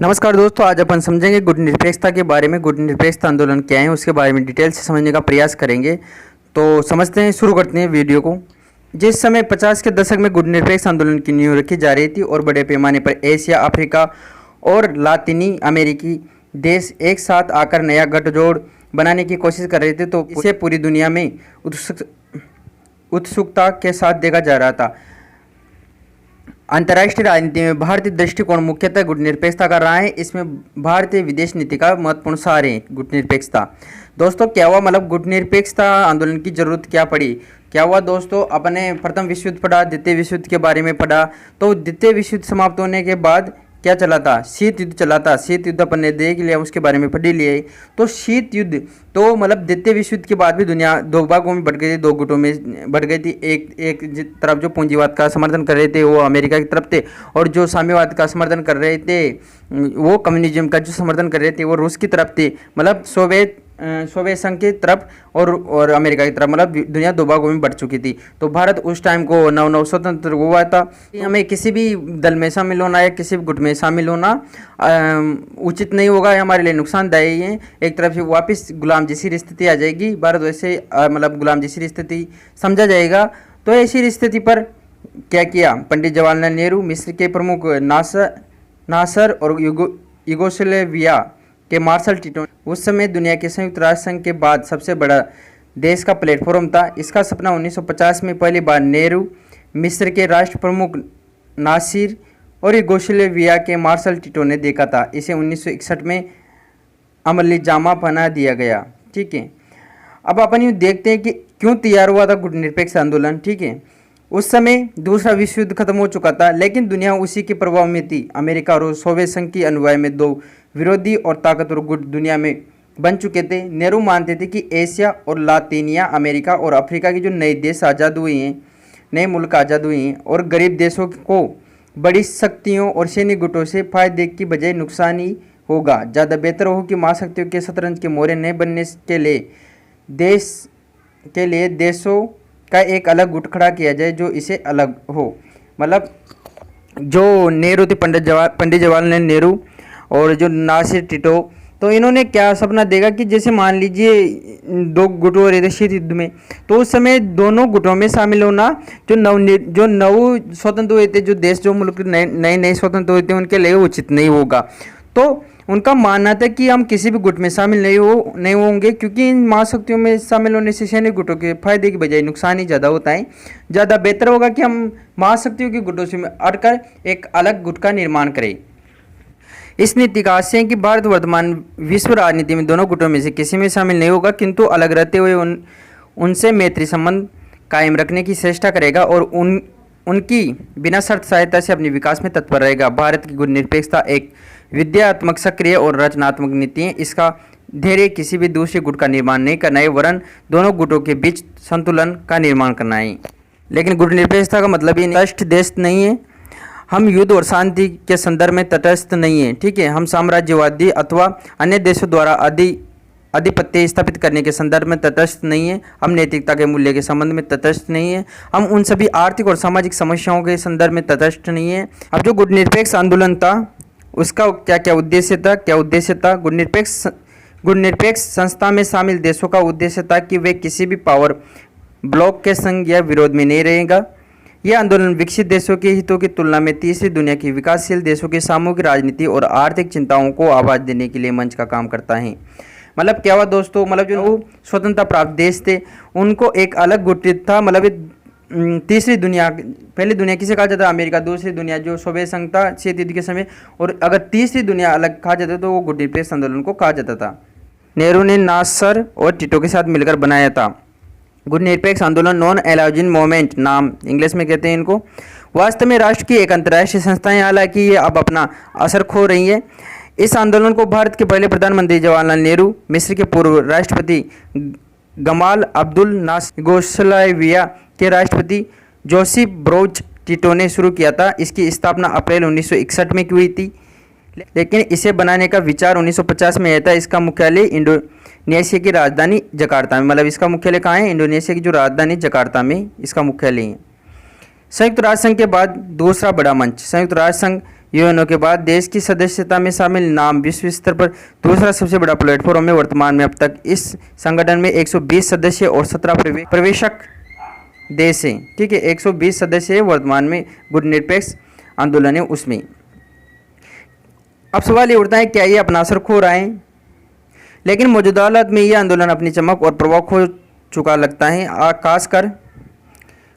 नमस्कार दोस्तों, आज अपन समझेंगे गुट निरपेक्षता के बारे में। गुट निरपेक्षता आंदोलन क्या है उसके बारे में डिटेल से समझने का प्रयास करेंगे। तो समझते हैं, शुरू करते हैं वीडियो को। जिस समय 50 के दशक में गुट निरपेक्ष आंदोलन की नींव रखी जा रही थी और बड़े पैमाने पर एशिया, अफ्रीका और लातिनी अमेरिकी देश एक साथ आकर नया गठजोड़ बनाने की कोशिश कर रहे थे, तो इसे पूरी दुनिया में उत्सुकता के साथ देखा जा रहा था। अंतर्राष्ट्रीय राजनीति में भारतीय दृष्टिकोण मुख्यतः गुट निरपेक्षता का रहा है। इसमें भारतीय विदेश नीति का महत्वपूर्ण सार है गुट निरपेक्षता। दोस्तों, क्या हुआ, मतलब गुट निरपेक्षता आंदोलन की जरूरत क्या पड़ी? क्या हुआ दोस्तों, अपने प्रथम विश्व युद्ध पढ़ा, द्वितीय विश्व युद्ध के बारे में पढ़ा। तो द्वितीय विश्व युद्ध समाप्त होने के बाद क्या चला था? शीत युद्ध चला था। शीत युद्ध अपन ने देख लिया, उसके बारे में पढ़ ही लिया। तो शीत युद्ध तो मतलब द्वितीय विश्व युद्ध के बाद भी दुनिया दो भागों में बढ़ गई थी, दो गुटों में बढ़ गई थी। एक तरफ जो पूंजीवाद का समर्थन कर रहे थे वो अमेरिका की तरफ थे, और जो साम्यवाद का समर्थन कर रहे थे, वो कम्युनिज्म का जो समर्थन कर रहे थे वो रूस की तरफ थे, मतलब सोवियत संघ की तरफ और अमेरिका की तरफ। मतलब दुनिया दो भागों में बढ़ चुकी थी। तो भारत उस टाइम को नव स्वतंत्र हुआ था। हमें किसी भी दल में शामिल होना या किसी भी गुट में शामिल होना उचित नहीं होगा, हमारे लिए नुकसानदायी है। एक तरफ से वापस गुलाम जैसी स्थिति आ जाएगी, भारत वैसे मतलब गुलाम जैसी स्थिति समझा जाएगा। तो ऐसी स्थिति पर क्या किया पंडित जवाहरलाल नेहरू, मिस्र के प्रमुख नासर और यूगोस्लाविया के मार्शल टिटो उस समय दुनिया के संयुक्त राष्ट्र संघ के बाद सबसे बड़ा देश का प्लेटफॉर्म था। इसका सपना 1950 में पहली बार नेहरू, मिस्र के राष्ट्र प्रमुख नासिर और यूगोस्लाविया के मार्शल टिटो ने देखा था। इसे 1961 में अमली जामा बना दिया गया। ठीक है, अब अपन यूँ देखते हैं कि क्यों तैयार हुआ था गुट निरपेक्ष आंदोलन। ठीक है, उस समय दूसरा विश्व युद्ध खत्म हो चुका था, लेकिन दुनिया उसी के प्रभाव में थी। अमेरिका और सोवियत संघ की अनुयायी में दो विरोधी और ताकतवर गुट दुनिया में बन चुके थे। नेहरू मानते थे कि एशिया और लातिनिया अमेरिका और अफ्रीका के जो नए देश आज़ाद हुए हैं, नए मुल्क आज़ाद हुए हैं, और गरीब देशों को बड़ी शक्तियों और सैन्य गुटों से फायदे की बजाय नुकसान ही होगा। ज़्यादा बेहतर हो कि महाशक्तियों के शतरंज के मोहरे न बनने के लिए देशों का एक अलग गुट खड़ा किया जाए जो इसे अलग हो। मतलब जो नेहरू थे, पंडित जवाहरलाल नेहरू और जो नासिर टिटो, तो इन्होंने क्या सपना देखा कि जैसे मान लीजिए दो गुट हो रहे थे शीत युद्ध में, तो उस समय दोनों गुटों में शामिल होना जो नव स्वतंत्र हुए थे, जो देश जो मुल्क नए स्वतंत्र हुए थे, उनके लिए उचित नहीं होगा। तो उनका मानना था कि हम किसी भी गुट में शामिल नहीं होंगे, क्योंकि इन महाशक्तियों में शामिल होने से सैन्य गुटों के फायदे की बजाय नुकसान ही ज़्यादा होता है। ज़्यादा बेहतर होगा कि हम महाशक्तियों के गुटों से अड़कर एक अलग गुट का निर्माण करें। इस नीति का आशय है कि भारत वर्तमान विश्व राजनीति में दोनों गुटों में से किसी में शामिल नहीं होगा, किंतु अलग रहते हुए उनसे मैत्री संबंध कायम रखने की चेष्टा करेगा और उनकी बिना शर्त सहायता से अपने विकास में तत्पर रहेगा। भारत की गुट निरपेक्षता एक विद्यात्मक, सक्रिय और रचनात्मक नीति है। इसका ध्येय किसी भी दूसरे गुट का निर्माण नहीं करना है, वरन दोनों गुटों के बीच संतुलन का निर्माण करना है। लेकिन गुट निरपेक्षता का मतलब ये तटस्थ देश नहीं है। हम युद्ध और शांति के संदर्भ में तटस्थ नहीं है। ठीक है, हम साम्राज्यवादी अथवा अन्य देशों द्वारा आधिपत्य स्थापित करने के संदर्भ में तटस्थ नहीं है। हम नैतिकता के मूल्य के संबंध में तटस्थ नहीं है। हम उन सभी आर्थिक और सामाजिक समस्याओं के संदर्भ में तटस्थ नहीं है। अब जो गुट निरपेक्ष आंदोलन था उसका क्या उद्देश्य था? गुट निरपेक्ष संस्था में शामिल देशों का उद्देश्य था कि वे किसी भी पावर ब्लॉक के संग या विरोध में नहीं रहेगा। यह आंदोलन विकसित देशों के हितों की तुलना में तीसरी दुनिया की विकासशील देशों की सामूहिक राजनीति और आर्थिक चिंताओं को आवाज़ देने के लिए मंच का काम करता है। मतलब क्या हुआ दोस्तों, मतलब जो स्वतंत्रता प्राप्त देश थे उनको एक अलग गुट था। मतलब तीसरी दुनिया, पहली दुनिया किसे कहा जाता है? अमेरिका। दूसरी दुनिया जो सोवियत संघ था शीत युद्ध के समय, और अगर तीसरी दुनिया अलग कहा जाता तो वो गुट निरपेक्ष आंदोलन को कहा जाता था। नेहरू ने नासर और टिटो के साथ मिलकर बनाया था। गुट निरपेक्ष आंदोलन, नॉन अलाउजिन मूवमेंट नाम इंग्लिश में कहते हैं इनको, वास्तव में राष्ट्र की एक अंतर्राष्ट्रीय संस्था है। हालांकि ये अब अपना असर खो रही है। इस आंदोलन को भारत के पहले प्रधानमंत्री जवाहरलाल नेहरू, मिस्र के पूर्व राष्ट्रपति गमाल अब्दुल नासर, यूगोस्लाविया के राष्ट्रपति जोसेफ ब्रोज टिटो ने शुरू किया था। इसकी स्थापना अप्रैल 1961 में हुई थी, लेकिन इसे बनाने का विचार 1950 में आया था। इसका मुख्यालय इंडोनेशिया की राजधानी जकार्ता में, मतलब इसका मुख्यालय कहाँ है? इंडोनेशिया की जो राजधानी जकार्ता में इसका मुख्यालय है। संयुक्त राष्ट्र संघ के बाद दूसरा बड़ा मंच। संयुक्त राष्ट्र संघ यूएनओ के बाद देश की सदस्यता में शामिल नाम विश्व स्तर पर दूसरा सबसे बड़ा प्लेटफॉर्म है। वर्तमान में अब तक इस संगठन में 120 सदस्य और 17 प्रवेशक देश हैं। ठीक है, 120 सदस्य है वर्तमान में गुटनिरपेक्ष आंदोलन है उसमें। अब सवाल ये उठता है, क्या ये अपना असर खो रहा है? लेकिन मौजूदा हालत में ये आंदोलन अपनी चमक और प्रभाव खो चुका लगता है।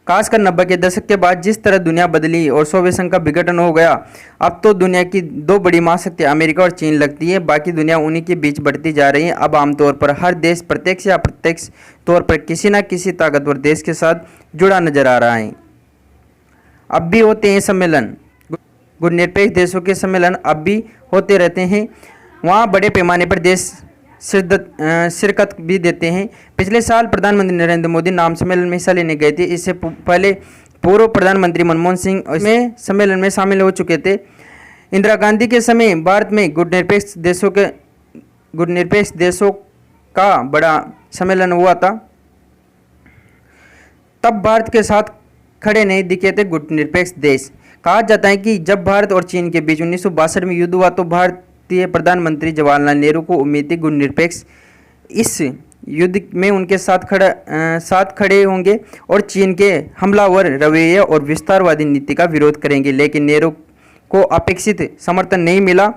खासकर 90 के दशक के बाद जिस तरह दुनिया बदली और सोवियत संघ का विघटन हो गया, अब तो दुनिया की दो बड़ी महाशक्ति अमेरिका और चीन लगती है, बाकी दुनिया उन्हीं के बीच बढ़ती जा रही है। अब आमतौर पर हर देश प्रत्यक्ष या अप्रत्यक्ष तौर पर किसी न किसी ताकतवर देश के साथ जुड़ा नजर आ रहा है। अब भी होते हैं सम्मेलन, गुटनिरपेक्ष देशों के सम्मेलन अब भी होते रहते हैं। वहाँ बड़े पैमाने पर देश शिरकत भी देते हैं। पिछले साल प्रधानमंत्री नरेंद्र मोदी नाम सम्मेलन में हिस्सा लेने गए थे। इससे पहले पूर्व प्रधानमंत्री मनमोहन सिंह इसमें सम्मेलन में शामिल हो चुके थे। इंदिरा गांधी के समय भारत में गुटनिरपेक्ष देशों का बड़ा सम्मेलन हुआ था। तब भारत के साथ खड़े नहीं दिखे थे गुटनिरपेक्ष देश। कहा जाता है कि जब भारत और चीन के बीच 1962 में युद्ध हुआ तो भारतीय प्रधानमंत्री जवाहरलाल नेहरू को उम्मीद थी गुटनिरपेक्ष इस युद्ध में उनके साथ खड़े होंगे और चीन के हमलावर रवैये और विस्तारवादी नीति का विरोध करेंगे। लेकिन नेहरू को अपेक्षित समर्थन नहीं मिला।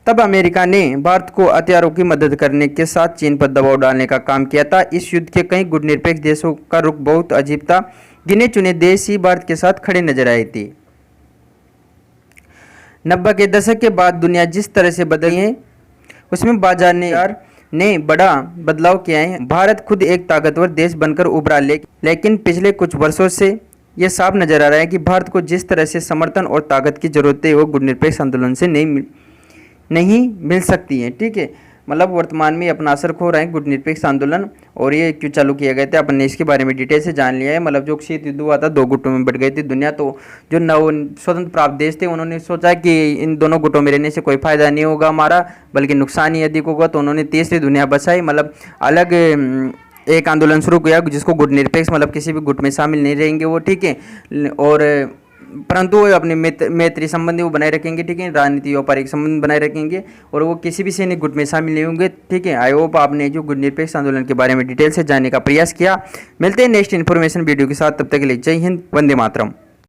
तब अमेरिका ने भारत को हथियारों की मदद करने के साथ चीन पर दबाव डालने का काम किया था। इस युद्ध के कई गुटनिरपेक्ष देशों का रुख बहुत अजीब था। गिने चुने देश ही भारत के साथ खड़े नजर आए थे। 90 के दशक के बाद दुनिया जिस तरह से बदली है उसमें बाजार ने बड़ा बदलाव किया है। भारत खुद एक ताकतवर देश बनकर उभरा, लेकिन पिछले कुछ वर्षों से यह साफ नजर आ रहा है कि भारत को जिस तरह से समर्थन और ताकत की जरूरत है वो गुटनिरपेक्ष आंदोलन से नहीं मिल सकती है। ठीक है, मतलब वर्तमान में अपना असर खो रहा है गुटनिरपेक्ष आंदोलन। और ये क्यों चालू किया गया था अपन ने इसके बारे में डिटेल से जान लिया है। मतलब जो शीत युद्ध हुआ था, दो गुटों में बढ़ गई थी दुनिया। तो जो नव स्वतंत्र प्राप्त देश थे उन्होंने सोचा कि इन दोनों गुटों में रहने से कोई फायदा नहीं होगा हमारा, बल्कि नुकसान ही अधिक होगा। तो उन्होंने तीसरी दुनिया बसाई, मतलब अलग एक आंदोलन शुरू किया जिसको गुटनिरपेक्ष, मतलब किसी भी गुट में शामिल नहीं रहेंगे वो। ठीक है, और परंतु वो अपने मैत्री संबंधी वो बनाए रखेंगे। ठीक है, राजनीति व्यापारिक संबंध बनाए रखेंगे और वो किसी भी सैनिक गुट में शामिल नहीं होंगे। ठीक है, आई होप आपने जो गुटनिरपेक्ष आंदोलन के बारे में डिटेल से जानने का प्रयास किया। मिलते हैं नेक्स्ट इन्फॉर्मेशन वीडियो के साथ, तब तक के लिए जय हिंद, वंदे मातरम।